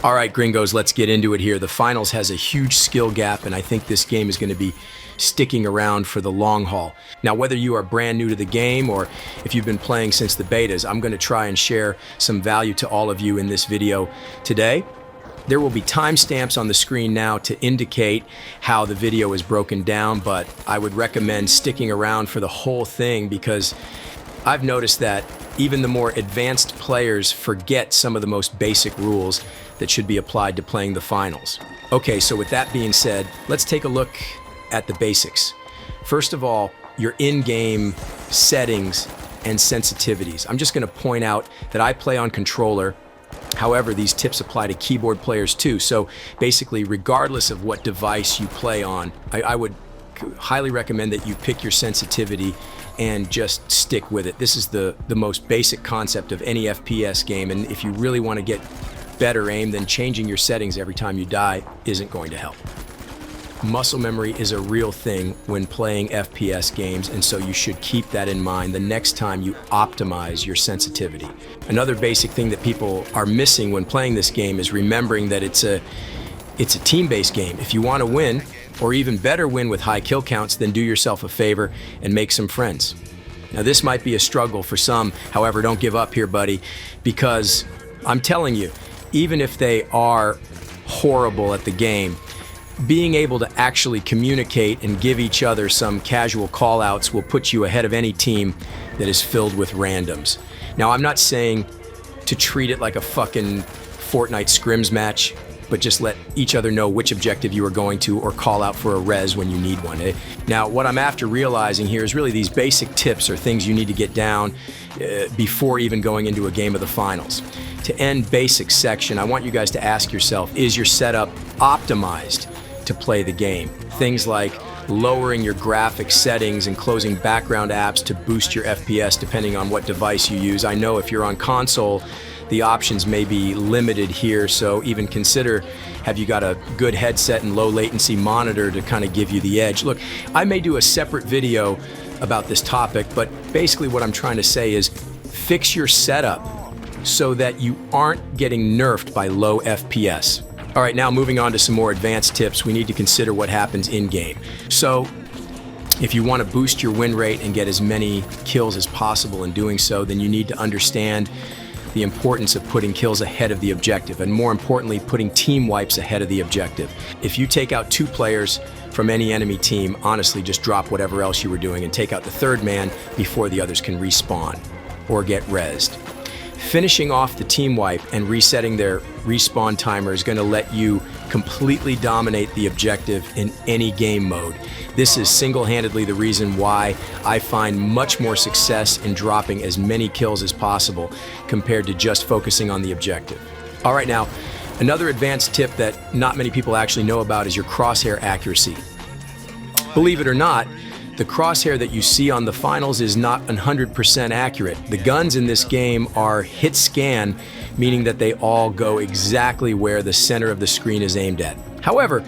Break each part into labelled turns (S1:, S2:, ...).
S1: All right, gringos, let's get into it here. The finals has a huge skill gap, and I think this game is going to be sticking around for the long haul. Now, whether you are brand new to the game or if you've been playing since the betas, I'm going to try and share some value to all of you in this video today. There will be timestamps on the screen now to indicate how the video is broken down, but I would recommend sticking around for the whole thing because I've noticed that even the more advanced players forget some of the most basic rules that should be applied to playing the finals. Okay, so with that being said, let's take a look at the basics. First of all, your in-game settings and sensitivities. I'm just going to point out that I play on controller. However, these tips apply to keyboard players too. So basically, regardless of what device you play on, I would highly recommend that you pick your sensitivity and just stick with it. This is the most basic concept of any FPS game, and if you really want to get better aim, then changing your settings every time you die isn't going to help. Muscle memory is a real thing when playing FPS games, and so you should keep that in mind the next time you optimize your sensitivity. Another basic thing that people are missing when playing this game is remembering that it's a team-based game. If you want to win, or even better win with high kill counts, then do yourself a favor and make some friends. Now, this might be a struggle for some. However, don't give up here, buddy, because I'm telling you, even if they are horrible at the game, being able to actually communicate and give each other some casual call-outs will put you ahead of any team that is filled with randoms. Now, I'm not saying to treat it like a fucking Fortnite scrims match, but just let each other know which objective you are going to or call out for a res when you need one. Now, what I'm after realizing here is really these basic tips or things you need to get down before even going into a game of the finals. To end basics section, I want you guys to ask yourself, is your setup optimized to play the game? Things like lowering your graphics settings and closing background apps to boost your FPS depending on what device you use. I know if you're on console, the options may be limited here, so even consider, have you got a good headset and low latency monitor to kind of give you the edge? Look, I may do a separate video about this topic, but basically what I'm trying to say is fix your setup so that you aren't getting nerfed by low FPS. All right, now moving on to some more advanced tips, we need to consider what happens in-game. So if you want to boost your win rate and get as many kills as possible in doing so, then you need to understand the importance of putting kills ahead of the objective, and more importantly, putting team wipes ahead of the objective. If you take out 2 players from any enemy team, honestly, just drop whatever else you were doing and take out the 3rd man before the others can respawn or get rezzed. Finishing off the team wipe and resetting their respawn timer is going to let you completely dominate the objective in any game mode. This is single-handedly the reason why I find much more success in dropping as many kills as possible compared to just focusing on the objective. All right, now, another advanced tip that not many people actually know about is your crosshair accuracy. Believe it or not, the crosshair that you see on the finals is not 100% accurate. The guns in this game are hit scan, meaning that they all go exactly where the center of the screen is aimed at. However,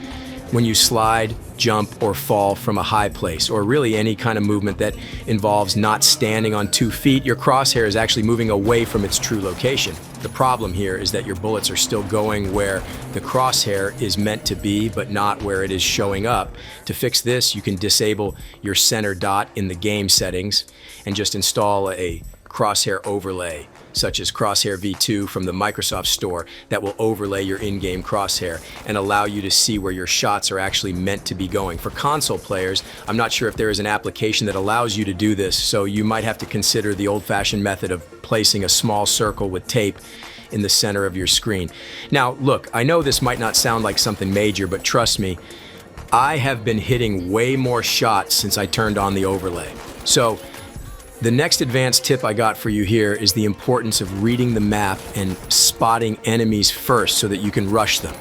S1: when you slide, jump, or fall from a high place, or really any kind of movement that involves not standing on 2 feet, your crosshair is actually moving away from its true location. The problem here is that your bullets are still going where the crosshair is meant to be, but not where it is showing up. To fix this, you can disable your center dot in the game settings and just install a Crosshair Overlay, such as Crosshair V2 from the Microsoft Store, that will overlay your in-game crosshair and allow you to see where your shots are actually meant to be going. For console players, I'm not sure if there is an application that allows you to do this, so you might have to consider the old-fashioned method of placing a small circle with tape in the center of your screen. Now, look, I know this might not sound like something major, but trust me, I have been hitting way more shots since I turned on the overlay. So, the next advanced tip I got for you here is the importance of reading the map and spotting enemies first so that you can rush them.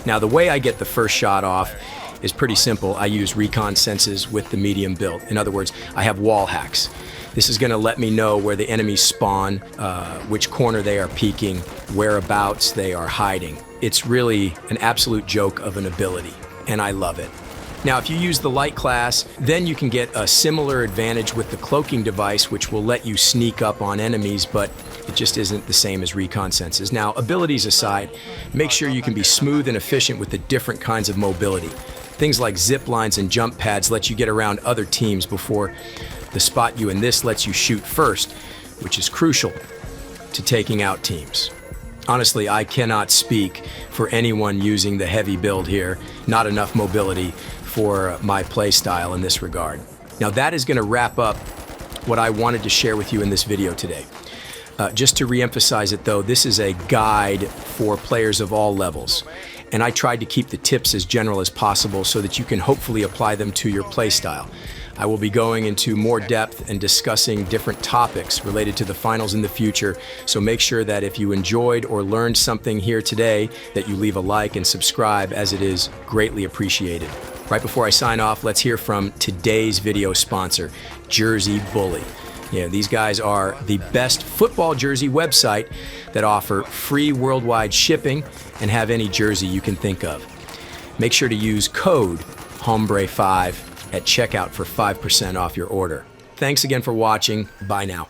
S1: Now, the way I get the first shot off is pretty simple. I use recon senses with the medium build. In other words, I have wall hacks. This is going to let me know where the enemies spawn, which corner they are peeking, whereabouts they are hiding. It's really an absolute joke of an ability, and I love it. Now, if you use the light class, then you can get a similar advantage with the cloaking device, which will let you sneak up on enemies, but It just isn't the same as recon senses. Now, abilities aside, make sure you can be smooth and efficient with the different kinds of mobility. Things like zip lines and jump pads let you get around other teams before the spot you, and this lets you shoot first, which is crucial to taking out teams. Honestly, I cannot speak for anyone using the heavy build here. Not enough mobility for my play style in this regard. Now that is going to wrap up what I wanted to share with you in this video today. Just to reemphasize it though, this is a guide for players of all levels. And I tried to keep the tips as general as possible so that you can hopefully apply them to your play style. I will be going into more depth and discussing different topics related to the finals in the future, so make sure that if you enjoyed or learned something here today, that you leave a like and subscribe, as it is greatly appreciated. Right before I sign off, let's hear from today's video sponsor, Jersey Bully. Yeah, these guys are the best football jersey website that offer free worldwide shipping and have any jersey you can think of. Make sure to use code HOMBRE5 at checkout for 5% off your order. Thanks again for watching. Bye now.